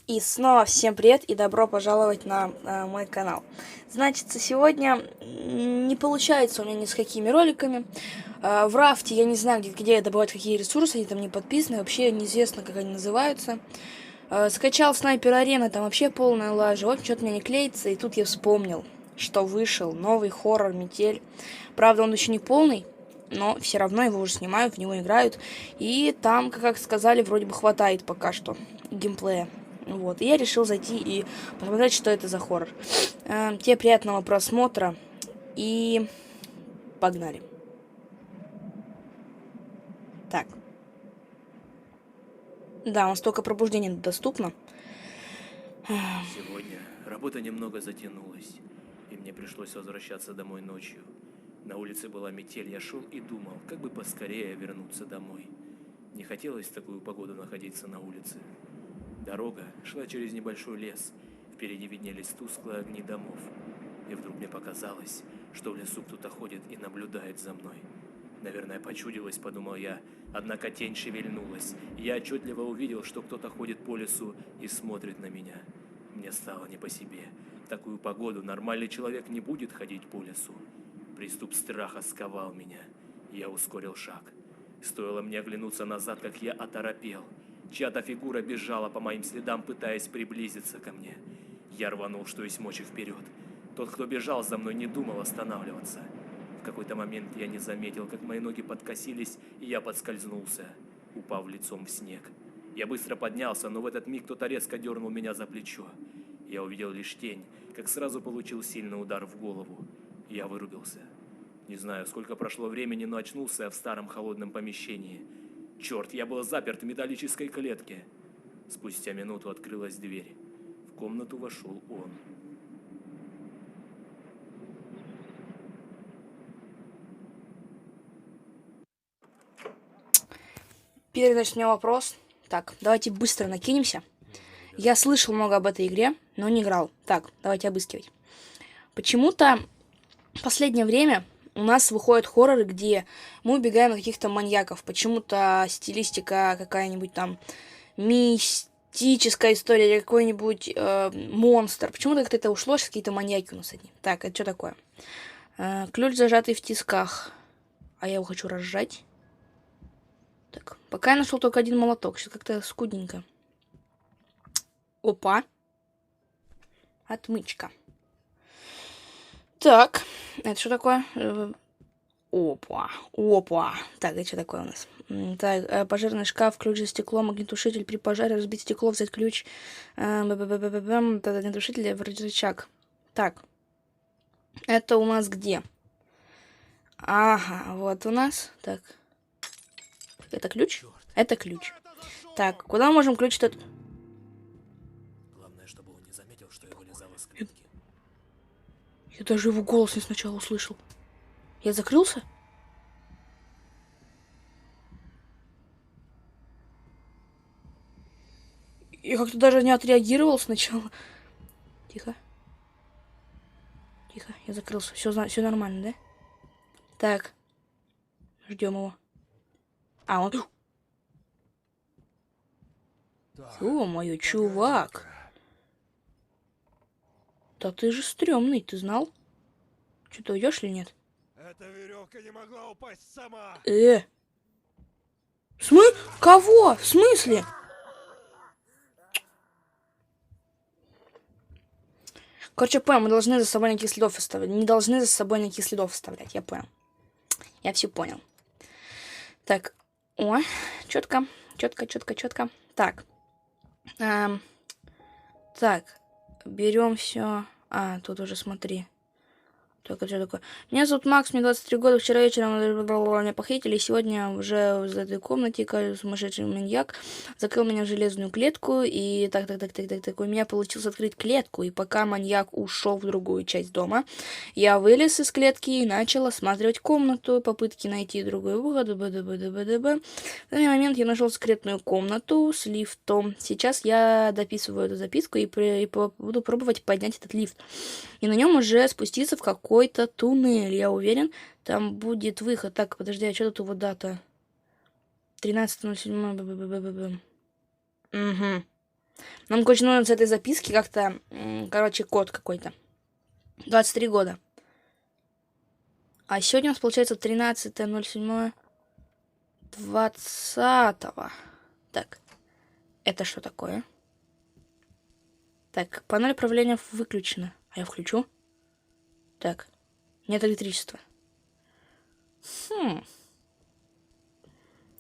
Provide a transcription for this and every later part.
И снова всем привет и добро пожаловать на мой канал. Значит, сегодня не получается у меня ни с какими роликами. В рафте я не знаю, где добывать какие ресурсы, они там не подписаны, вообще неизвестно, как они называются. Скачал Снайпер Арена, там вообще полная лажа. Вот что-то мне не клеится, и тут я вспомнил, что вышел новый хоррор «Метель». Правда, он еще не полный, но все равно его уже снимают, в него играют. И там, как сказали, вроде бы хватает пока что геймплея. Вот, и я решил зайти и посмотреть, что это за хоррор. Тебе приятного просмотра и погнали. Так. Да, у нас только пробуждение доступно. Сегодня работа немного затянулась, и мне пришлось возвращаться домой ночью. На улице была метель, я шел и думал, как бы поскорее вернуться домой. Не хотелось в такую погоду находиться на улице. Дорога шла через небольшой лес, впереди виднелись тусклые огни домов. И вдруг мне показалось, что в лесу кто-то ходит и наблюдает за мной. Наверное, почудилось, подумал я, однако тень шевельнулась, и я отчетливо увидел, что кто-то ходит по лесу и смотрит на меня. Мне стало не по себе. В такую погоду нормальный человек не будет ходить по лесу. Приступ страха сковал меня. Я ускорил шаг. Стоило мне оглянуться назад, как я оторопел. Чья-то фигура бежала по моим следам, пытаясь приблизиться ко мне. Я рванул, что есть мочи, вперед. Тот, кто бежал за мной, не думал останавливаться. В какой-то момент я не заметил, как мои ноги подкосились, и я подскользнулся, упав лицом в снег. Я быстро поднялся, но в этот миг кто-то резко дернул меня за плечо. Я увидел лишь тень, как сразу получил сильный удар в голову. Я вырубился. Не знаю, сколько прошло времени, но очнулся я в старом холодном помещении. Черт, я был заперт в металлической клетке. Спустя минуту открылась дверь. В комнату вошел он. Первый, значит, у меня вопрос. Так, давайте быстро накинемся. Я слышал много об этой игре, но не играл. Так, давайте обыскивать. Почему-то в последнее время у нас выходят хорроры, где мы убегаем от каких-то маньяков. Почему-то стилистика какая-нибудь там мистическая история или какой-нибудь монстр. Почему-то как-то это ушло, сейчас какие-то маньяки у нас одни. Так, это что такое? Ключ, зажатый в тисках. А я его хочу разжать. Так, пока я нашел только один молоток. Сейчас как-то скудненько. Опа. Отмычка. Так, это что такое? Опа, опа. Так, это что такое у нас? Так, пожарный шкаф, ключ за стекло, огнетушитель при пожаре, разбить стекло, взять ключ, огнетушитель, рычаг. Так, это у нас где? Ага, вот у нас. Так, это ключ? Это ключ. Так, куда мы можем ключ этот? Главное, чтобы он не заметил, что я вылезал из клетки. Я даже его голос не сначала услышал. Я закрылся? Я как-то даже не отреагировал сначала. Тихо. Тихо, я закрылся. Все нормально, да? Так. Ждем его. А, он... Ё-моё, чувак. Да ты же стрёмный, ты знал? Что, ты уйдешь или нет? Эта веревка не могла упасть сама. Кого? В смысле? Короче, я понял, мы должны за собой никаких следов оставлять. Не должны за собой никаких следов оставлять, я понял. Я все понял. Так, о, четко, четко, четко, четко. Так. Так, берем все. А, тут уже смотри. Так, что такое? Меня зовут Макс, мне 23 года. Вчера вечером меня похитили, и сегодня уже в этой комнате сумасшедший маньяк закрыл меня в железную клетку, и так, у меня получилось открыть клетку, и пока маньяк ушел в другую часть дома, я вылез из клетки и начал осматривать комнату, попытки найти другой выход, В данный момент я нашел секретную комнату с лифтом. Сейчас я дописываю эту записку и буду пробовать поднять этот лифт. И на нем уже спуститься в какой-то туннель, я уверен. Там будет выход. Так, подожди, а что тут его дата? 13.07. Угу. Нам, короче, нужно с этой записки как-то... Короче, код какой-то. 23 года. А сегодня у нас получается 13.07. 20-го. Так. Это что такое? Так, панель управления выключена. А я включу? Так. Нет электричества.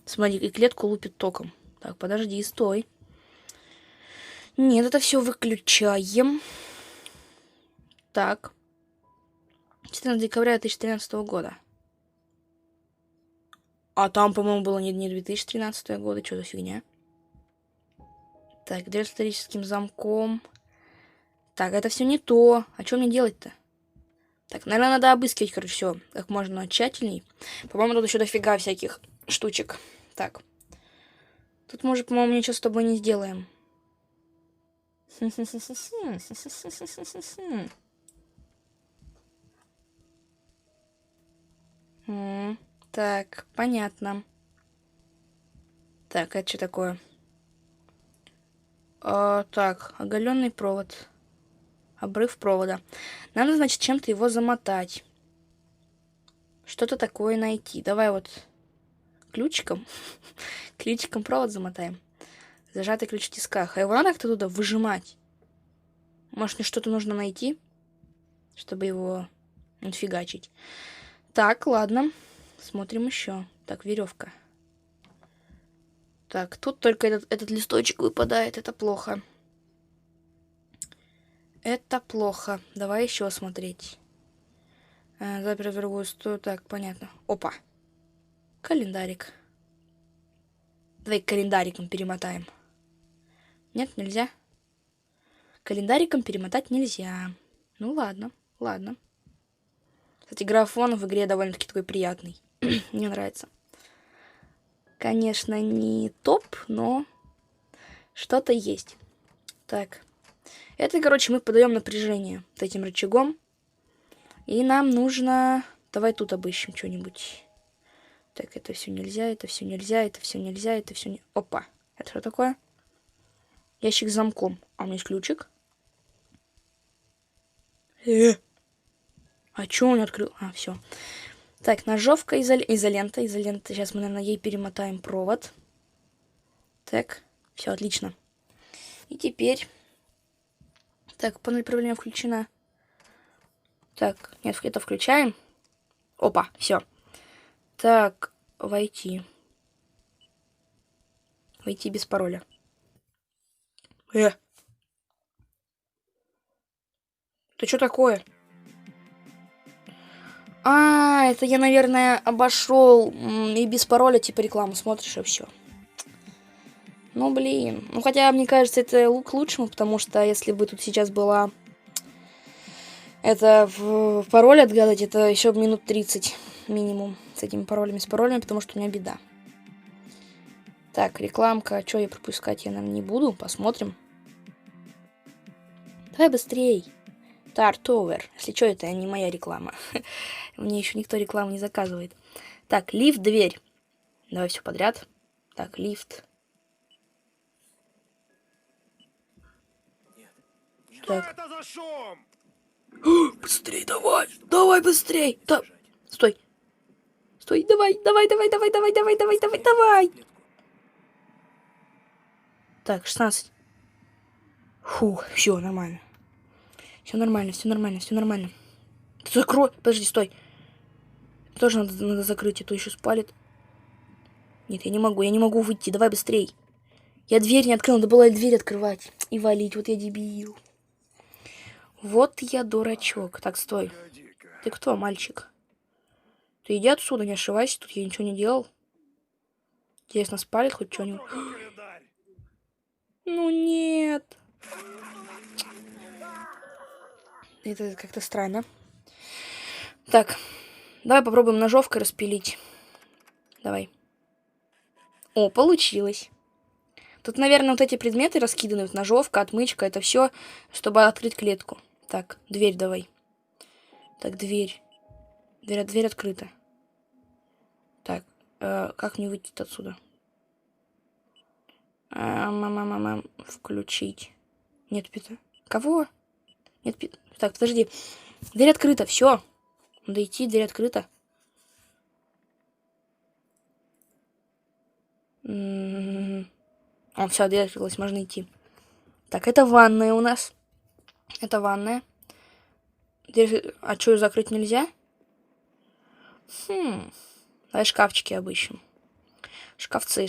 Смотри, и клетку лупит током. Так, подожди, стой. Нет, это все выключаем. Так. 14 декабря 2013 года. А там, по-моему, было не 2013 года. Что за фигня? Так, дверь с историческим замком. Так, это все не то. А что мне делать-то? Так, наверное, надо обыскивать, короче, все как можно тщательней. По-моему, тут еще дофига всяких штучек. Так. Тут, может, по-моему, ничего с тобой не сделаем. Так, понятно. Так, это что такое? Так, оголенный провод. Обрыв провода. Надо, значит, чем-то его замотать. Что-то такое найти. Давай вот ключиком. Ключиком провод замотаем. Зажатый ключ в тисках. А его надо как-то туда выжимать. Может, мне что-то нужно найти, чтобы его отфигачить. Так, ладно. Смотрим еще. Так, веревка. Так, тут только этот листочек выпадает. Это плохо. Это плохо. Давай еще смотреть. Запер в другую сторону. Так, понятно. Опа. Календарик. Давай календариком перемотаем. Нет, нельзя. Календариком перемотать нельзя. Ну ладно, ладно. Кстати, графон в игре довольно-таки такой приятный. Мне нравится. Конечно, не топ, но что-то есть. Так. Это, короче, мы подаем напряжение вот этим рычагом. И нам нужно... Давай тут обыщем что-нибудь. Так, это все нельзя, это все нельзя, это все нельзя, это все не... Опа. Это что такое? Ящик с замком. А у меня есть ключик. А чё он открыл? А, все. Так, ножовка, изолента. Изолента. Сейчас мы, наверное, ей перемотаем провод. Так, все, отлично. И теперь... Так, панель управления включена. Так, нет, это включаем. Опа, все. Так, войти. Войти без пароля. Ты что такое? Это я, наверное, обошел и без пароля, типа рекламу смотришь, и все. Ну, блин. Ну, хотя, мне кажется, это к лучшему, потому что если бы тут сейчас была... Это в пароль отгадать, это еще минут 30 минимум с этими паролями, потому что у меня беда. Так, рекламка. Что я пропускать я, наверное, не буду. Посмотрим. Давай быстрей. Тартовер. Если что, это не моя реклама. Мне еще никто рекламу не заказывает. Так, лифт, дверь. Давай все подряд. Так, лифт. Что это за шум? Быстрей, давай. Давай быстрей. Да. Стой. Стой, давай. Так, 16. Фу, все, нормально. Все нормально. Закрой. Подожди, стой. Тоже надо закрыть, а то еще спалит. Нет, я не могу выйти. Давай быстрей. Я дверь не открыл, надо было дверь открывать и валить. Вот я дебил. Вот я дурачок. Так, стой. Ты кто, мальчик? Ты иди отсюда, не ошибайся, тут я ничего не делал. Интересно, спалит хоть что-нибудь? Ну нет. Это как-то странно. Так, давай попробуем ножовкой распилить. Давай. О, получилось. Тут, наверное, вот эти предметы раскиданы. Вот ножовка, отмычка, это все, чтобы открыть клетку. Так, дверь давай. Так, дверь. Дверь открыта. Так, как мне выйти отсюда? Включить. Нет, кого? Нет, так, подожди. Дверь открыта, все. Надо идти, дверь открыта. Все, дверь открылась, можно идти. Так, это ванная у нас. Это ванная. Дверь... А что, ее закрыть нельзя? Давай шкафчики обыщем. Шкафцы.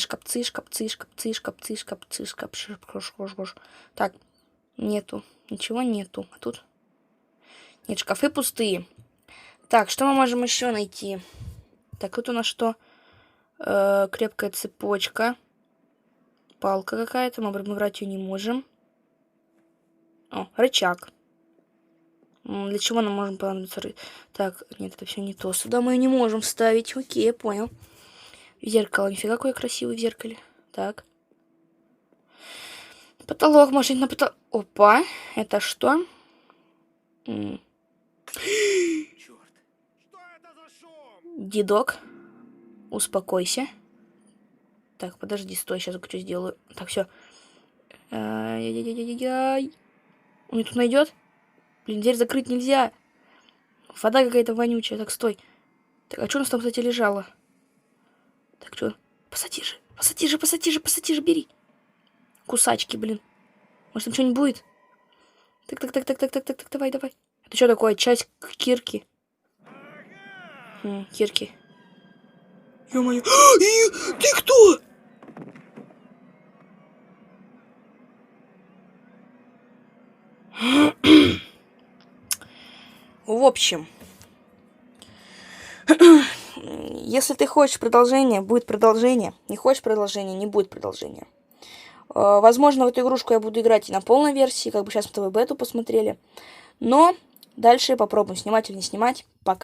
Так, нету. Ничего нету. А тут? Нет, шкафы пустые. Так, что мы можем еще найти? Так, тут у нас что? Крепкая цепочка. Палка какая-то. Мы брать ее не можем. О, рычаг. Для чего нам можем понадобиться? Так, нет, это все не то. Сюда мы ее не можем вставить. Окей, я понял. Зеркало. Нифига, какое красивое в зеркале. Так. Потолок. Может, на потолок. Опа. Это что? Черт. Что это за шум? Дедок. Успокойся. Так, подожди, стой, сейчас что сделаю. Так, все. Ай-яй-яй-яй-яй. Он меня тут найдет? Блин, дверь закрыть нельзя. Вода какая-то вонючая. Так, стой. Так, а что у нас там, кстати, лежало? Так, что? Посади же, бери. Кусачки, блин. Может, там что-нибудь будет? Так, давай. Это что такое? Часть кирки. Кирки. Ё-моё. Ты кто? В общем, если ты хочешь продолжение, будет продолжение. Не хочешь продолжения, не будет продолжения. Возможно, в эту игрушку я буду играть и на полной версии, как бы сейчас мы с тобой бету посмотрели. Но дальше попробуем, снимать или не снимать. Пока.